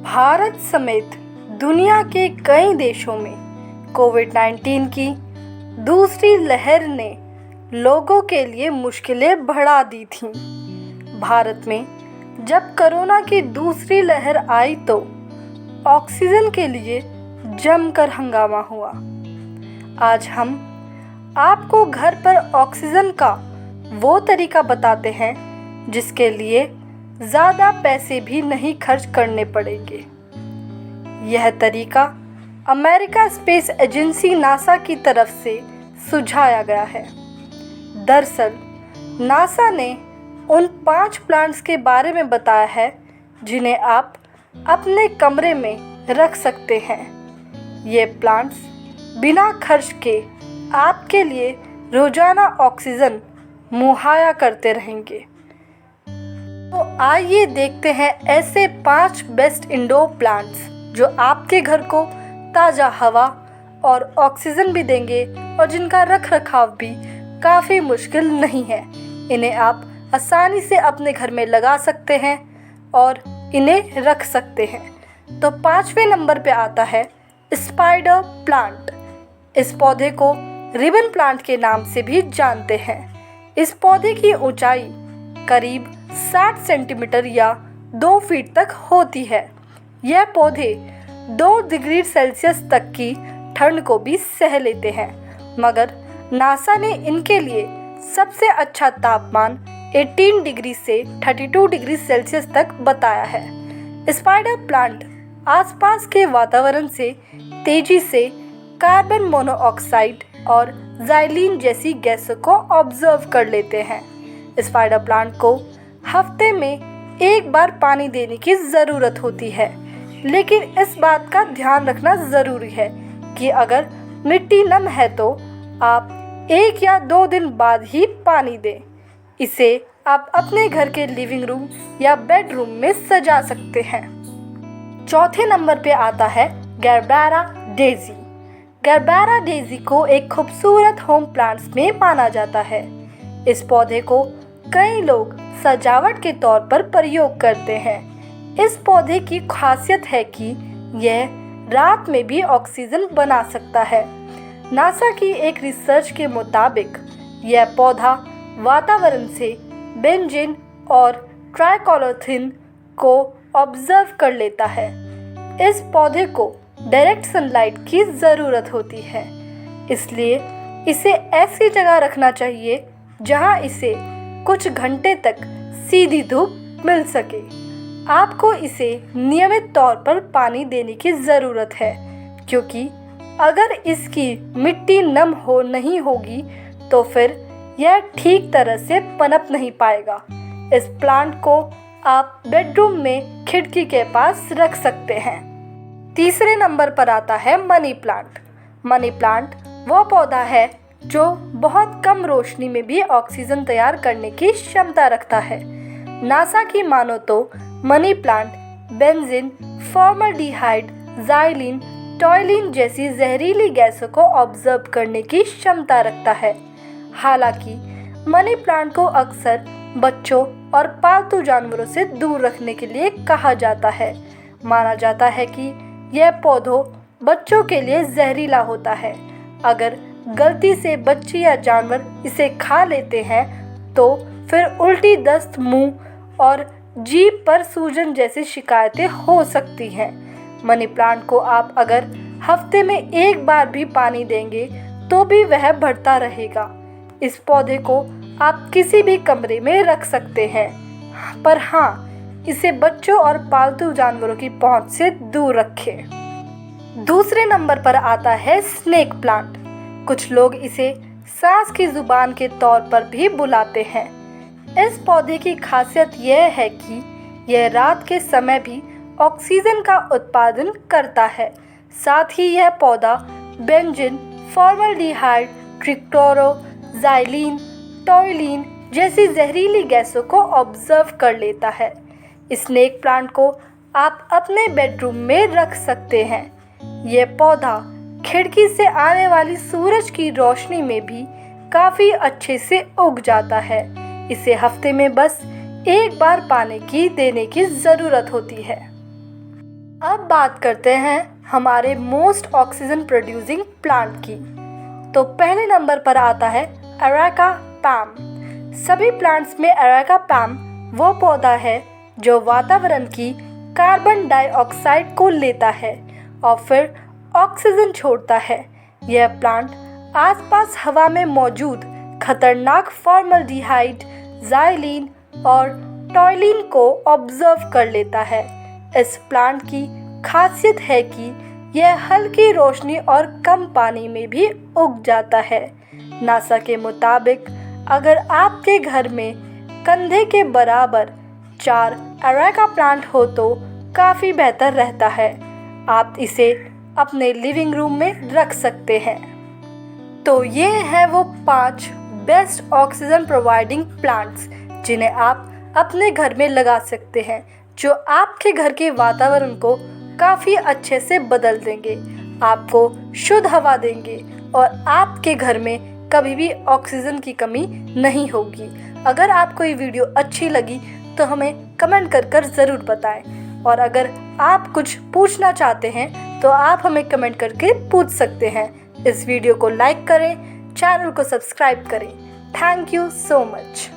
भारत समेत दुनिया के कई देशों में कोविड-19 की दूसरी लहर ने लोगों के लिए मुश्किलें बढ़ा दी थीं। भारत में जब कोरोना की दूसरी लहर आई तो ऑक्सीजन के लिए जमकर हंगामा हुआ। आज हम आपको घर पर ऑक्सीजन का वो तरीका बताते हैं जिसके लिए ज़्यादा पैसे भी नहीं खर्च करने पड़ेंगे। यह तरीका अमेरिका स्पेस एजेंसी नासा की तरफ से सुझाया गया है। दरअसल नासा ने उन 5 प्लांट्स के बारे में बताया है जिन्हें आप अपने कमरे में रख सकते हैं। ये प्लांट्स बिना खर्च के आपके लिए रोज़ाना ऑक्सीजन मुहैया करते रहेंगे। तो आइए देखते हैं ऐसे 5 बेस्ट इंडोर प्लांट्स जो आपके घर को ताज़ा हवा और ऑक्सीजन भी देंगे और जिनका रख रखाव भी काफ़ी मुश्किल नहीं है। इन्हें आप आसानी से अपने घर में लगा सकते हैं और इन्हें रख सकते हैं। तो 5वें नंबर पे आता है स्पाइडर प्लांट। इस पौधे को रिबन प्लांट के नाम से भी जानते हैं। इस पौधे की ऊंचाई करीब 60 सेंटीमीटर या 2 फीट तक होती है। यह पौधे 2 डिग्री सेल्सियस तक की ठंड को भी सह लेते हैं, मगर नासा ने इनके लिए सबसे अच्छा तापमान 18 डिग्री से 32 डिग्री सेल्सियस तक बताया है। स्पाइडर प्लांट आसपास के वातावरण से तेजी से कार्बन मोनोऑक्साइड और ज़ाइलीन जैसी गैसों को ऑब्जर्व कर लेते हैं। स्पाइडर प्लांट को हफ्ते में 1 बार पानी देने की ज़रूरत होती है, लेकिन इस बात का ध्यान रखना ज़रूरी है कि अगर मिट्टी नम है तो आप 1 या 2 दिन बाद ही पानी दें। इसे आप अपने घर के लिविंग रूम या बेडरूम में सजा सकते हैं। चौथे नंबर पे आता है गेरबेरा डेजी। गेरबेरा डेजी को एक खूबसूरत होम प्लांट्स में माना जाता है। इस पौधे को कई लोग सजावट के तौर पर प्रयोग करते हैं। इस पौधे की खासियत है कि यह रात में भी ऑक्सीजन बना सकता है। नासा की एक रिसर्च के मुताबिक यह पौधा वातावरण से बेंजीन और ट्राइक्लोरोथिन को ऑब्जर्व कर लेता है। इस पौधे को डायरेक्ट सनलाइट की ज़रूरत होती है, इसलिए इसे ऐसी जगह रखना चाहिए जहां इसे कुछ घंटे तक सीधी धूप मिल सके। आपको इसे नियमित तौर पर पानी देने की ज़रूरत है, क्योंकि अगर इसकी मिट्टी नम नहीं होगी तो फिर यह ठीक तरह से पनप नहीं पाएगा। इस प्लांट को आप बेडरूम में खिड़की के पास रख सकते हैं। तीसरे नंबर पर आता है मनी प्लांट। मनी प्लांट वो पौधा है जो बहुत कम रोशनी में भी ऑक्सीजन तैयार करने की क्षमता रखता है। नासा की मानो तो money plant benzene, formaldehyde, xylene, toluene जैसी जहरीली गैसों को ऑब्जर्व करने की क्षमता रखता है। हालांकि मनी प्लांट को अक्सर बच्चों और पालतू जानवरों से दूर रखने के लिए कहा जाता है। माना जाता है कि यह पौधों बच्चों के लिए जहरीला होता है। अगर गलती से बच्चे या जानवर इसे खा लेते हैं तो फिर उल्टी, दस्त, मुंह और जीभ पर सूजन जैसी शिकायतें हो सकती हैं। मनी प्लांट को आप अगर हफ्ते में 1 बार भी पानी देंगे तो भी वह बढ़ता रहेगा। इस पौधे को आप किसी भी कमरे में रख सकते हैं, पर हाँ, इसे बच्चों और पालतू जानवरों की पहुंच से दूर रखें। दूसरे नंबर पर आता है स्नेक प्लांट। कुछ लोग इसे सांस की जुबान के तौर पर भी बुलाते हैं। इस पौधे की खासियत यह है कि यह रात के समय भी ऑक्सीजन का उत्पादन करता है। साथ ही यह पौधा बेंजीन, फॉर्मल्डिहाइड, ट्रिक्लोरो, ज़ाइलीन, टॉयलीन जैसी जहरीली गैसों को ऑब्जर्व कर लेता है। स्नेक प्लांट को आप अपने बेडरूम में रख सकते हैं। ये पौधा खिड़की से आने वाली सूरज की रोशनी में भी काफ़ी अच्छे से उग जाता है। इसे हफ्ते में बस एक बार पानी की देने की ज़रूरत होती है। अब बात करते हैं हमारे मोस्ट ऑक्सीजन प्रोड्यूसिंग प्लांट की। तो पहले नंबर पर आता है एरेका पाम। सभी प्लांट्स में एरेका पाम वो पौधा है जो वातावरण की कार्बन डाइऑक्साइड को लेता है और फिर ऑक्सीजन छोड़ता है। यह प्लांट आसपास हवा में मौजूद खतरनाक फॉर्मल्डिहाइड, ज़ाइलीन और टॉयलीन को ऑब्जर्व कर लेता है। इस प्लांट की खासियत है कि यह हल्की रोशनी और कम पानी में भी उग जाता है। नासा के मुताबिक अगर आपके घर में कंधे के बराबर 4 एरेका प्लांट हो तो काफ़ी बेहतर रहता है। आप इसे अपने लिविंग रूम में रख सकते हैं। तो ये हैं वो 5 बेस्ट ऑक्सीजन प्रोवाइडिंग प्लांट्स जिन्हें आप अपने घर में लगा सकते हैं, जो आपके घर के वातावरण को काफ़ी अच्छे से बदल देंगे, आपको शुद्ध हवा देंगे और आपके घर में कभी भी ऑक्सीजन की कमी नहीं होगी। अगर आपको ये वीडियो अच्छी लगी तो हमें कमेंट कर ज़रूर बताएं और अगर आप कुछ पूछना चाहते हैं तो आप हमें कमेंट करके पूछ सकते हैं। इस वीडियो को लाइक करें, चैनल को सब्सक्राइब करें। Thank you so much.